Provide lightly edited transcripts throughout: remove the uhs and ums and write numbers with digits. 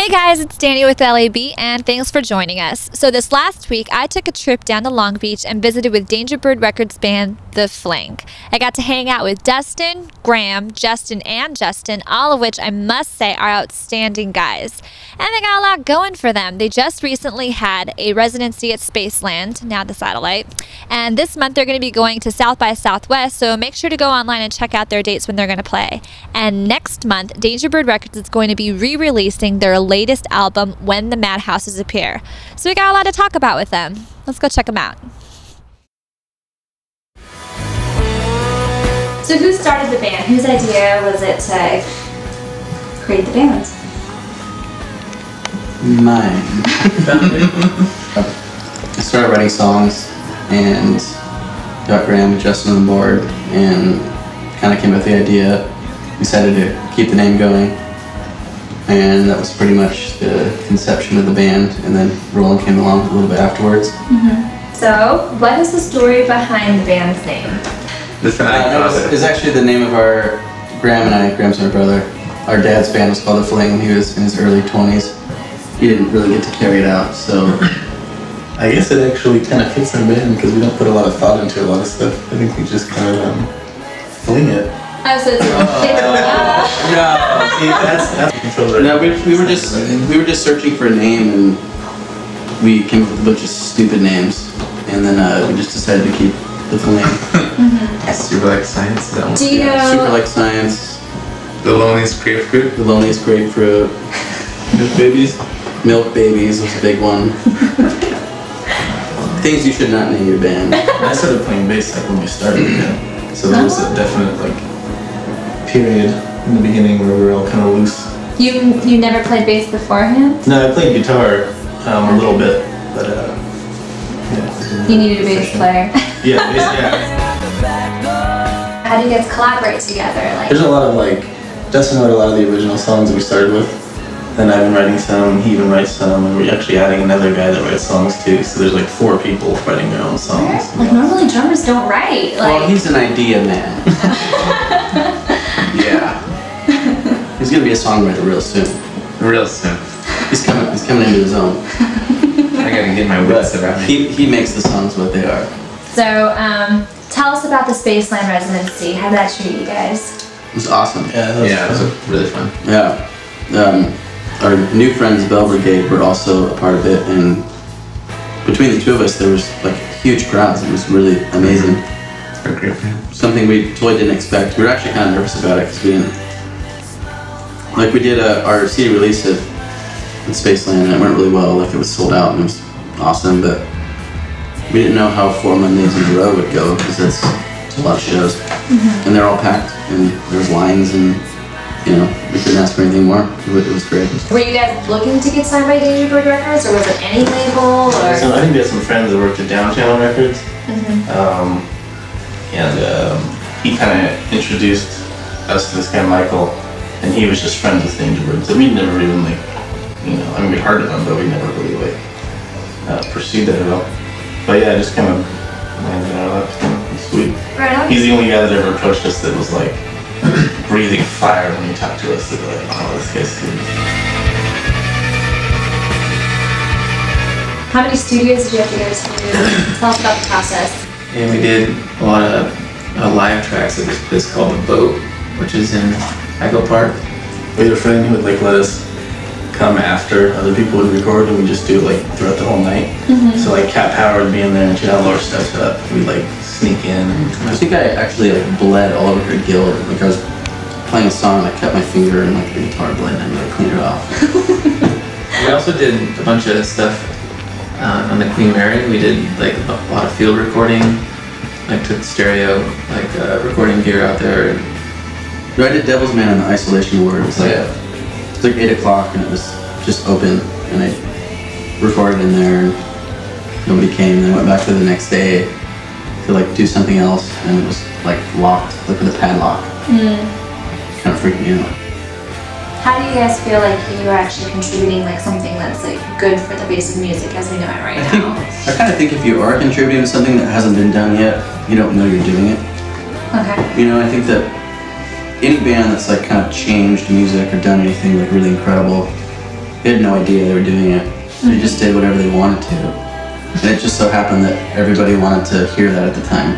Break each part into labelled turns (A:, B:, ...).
A: Hey guys, it's Dani with LAB and thanks for joining us. So this last week, I took a trip down to Long Beach and visited with Dangerbird Records band, The Fling. I got to hang out with Dustin, Graham, Justin, and Justin, all of which I must say are outstanding guys. And they got a lot going for them. They just recently had a residency at Spaceland, now the Satellite, and this month they're going to be going to South by Southwest, so make sure to go online and check out their dates when they're going to play. And next month, Dangerbird Records is going to be re-releasing their latest album, When the Madhouses Appear. So we got a lot to talk about with them. Let's go check them out. So who started the band? Whose idea was it to create the band?
B: Mine. I started writing songs and got Graham and Justin on board and kind of came up with the idea. We decided to keep the name going, and that was pretty much the conception of the band, and then Roland came along a little bit afterwards.
A: So what is the story behind the band's name?
B: It's actually the name of our, Graham's my brother. Our dad's band was called The Fling. He was in his early 20s. He didn't really get to carry it out, so.
C: I guess it actually kind of fits our band because we don't put a lot of thought into a lot of stuff. I think we just kind of fling it.
A: Oh, so it's
B: No, we were just searching for a name, and we came up with a bunch of stupid names, and then we just decided to keep The Fling.
C: Super like science.
A: Do you know?
B: Super like science.
C: The loneliest grapefruit.
B: The loneliest grapefruit.
C: Milk babies.
B: Milk babies was a big one. Things you should not name your band.
C: I started playing bass like when we started, so there was a definite like period in the beginning where we were all kind of loose.
A: You never played bass beforehand?
C: No, I played guitar a little bit, but yeah.
A: You needed a bass player.
C: Yeah, bass, yeah.
A: How do you guys collaborate together?
C: There's a lot of like, Dustin wrote a lot of the original songs that we started with. Then I've been writing some, he even writes some, and we're actually adding another guy that writes songs too. So there's like 4 people writing their own songs.
A: Like normally drummers don't write.
B: Well, he's an idea man. Yeah. He's gonna be a songwriter real soon.
C: Real soon.
B: He's coming into his own.
C: I gotta get my wits around me.
B: He makes the songs what they are.
A: So, tell us about the Spaceland residency. How did that treat you guys?
B: It was awesome.
C: Yeah, it was really fun.
B: Yeah. Our new friends, Bell Brigade, were also a part of it, and between the two of us, there was like huge crowds. It was really amazing.
C: Great.
B: Something we totally didn't expect. We were actually kind of nervous about it because we didn't. Like we did our CD release at Spaceland, and it went really well. Like it was sold out, and it was awesome. But we didn't know how 4 Mondays in a row would go because it's a lot of shows, and they're all packed, and there was lines and. You know, we couldn't ask for anything more. It was great.
A: Were you guys looking to get signed by Dangerbird Records, or was it any label? Or?
C: So I think we had some friends that worked at Downtown Records, he kind of introduced us to this guy Michael, and he was just friends with Dangerbird. So we never even like, I mean we heard of him, but we never really like pursued that at all. But yeah, just kind of landed in our laps. It was sweet.
A: Right on.
C: He's the only guy that ever approached us that was like. Breathing fire when you talk to us, they're like, oh, this guy's good.
A: How many studios did you have to go to? Tell us about the process.
D: And we did a lot of live tracks at this place called The Boat, which is in Echo Park.
C: We had a friend who would like let us come after other people would record, and we just do it like throughout the whole night. So like Cat Power would be in there, and she'd have all our stuff set up. We'd like sneak in.
B: I think I actually like bled all over her guild. Like I was playing a song, and I cut my finger, and like the guitar bled, and I like cleaned it off.
D: We also did a bunch of stuff on the Queen Mary. We did like a lot of field recording. Like took stereo, like recording gear out there.
B: I did Devil's Man in the isolation ward. It was like 8 o'clock, and it was just open, and I recorded in there, and nobody came. And I went back there the next day to like do something else, and it was like locked, like with a padlock. Kind of freaked me out.
A: How do you guys feel like you are actually contributing like something that's like good for the basic music as we know it right now?
B: I kind of think if you are contributing to something that hasn't been done yet, you don't know you're doing it.
A: Okay.
B: I think that any band that's like kind of changed music or done anything like really incredible, They had no idea they were doing it. They just did whatever they wanted to. And it just so happened that everybody wanted to hear that at the time.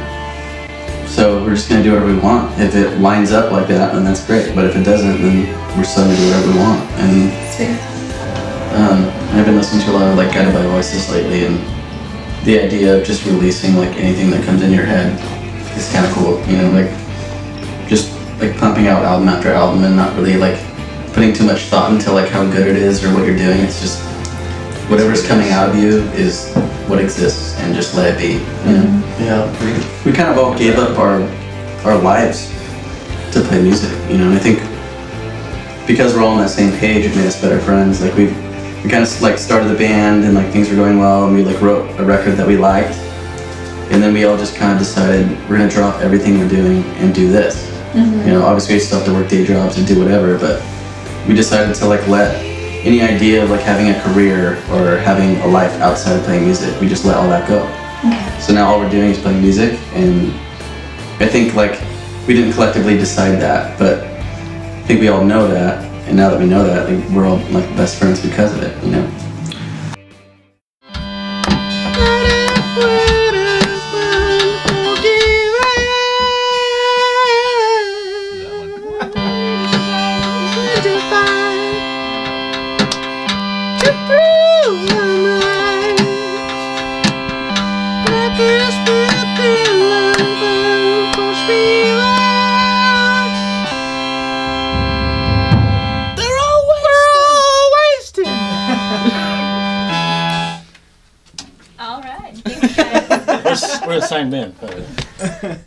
B: So we're just going to do whatever we want. If it lines up like that, then that's great. But if it doesn't, then we're still going to do whatever we want. And I've been listening to a lot of like Guided by Voices lately, and the idea of just releasing like anything that comes in your head is kind of cool. You know, like just like pumping out album after album and not really like putting too much thought into like how good it is or what you're doing. It's just whatever's coming out of you is what exists, and just let it be. You know? Yeah. We kind of all gave up our lives to play music. You know, and I think because we're all on that same page, it made us better friends. Like we kind of like started the band and like things were going well, and we like wrote a record that we liked, and then we all just kind of decided we're gonna drop everything we're doing and do this. You know, obviously we still have to work day jobs and do whatever, but we decided to like let any idea of like having a career or having a life outside of playing music, we just let all that go. So now all we're doing is playing music, and I think like we didn't collectively decide that, but I think we all know that, and now that we know that, like, we're all like best friends because of it, you know?
A: All right. Thanks, guys.
E: We're a signed band.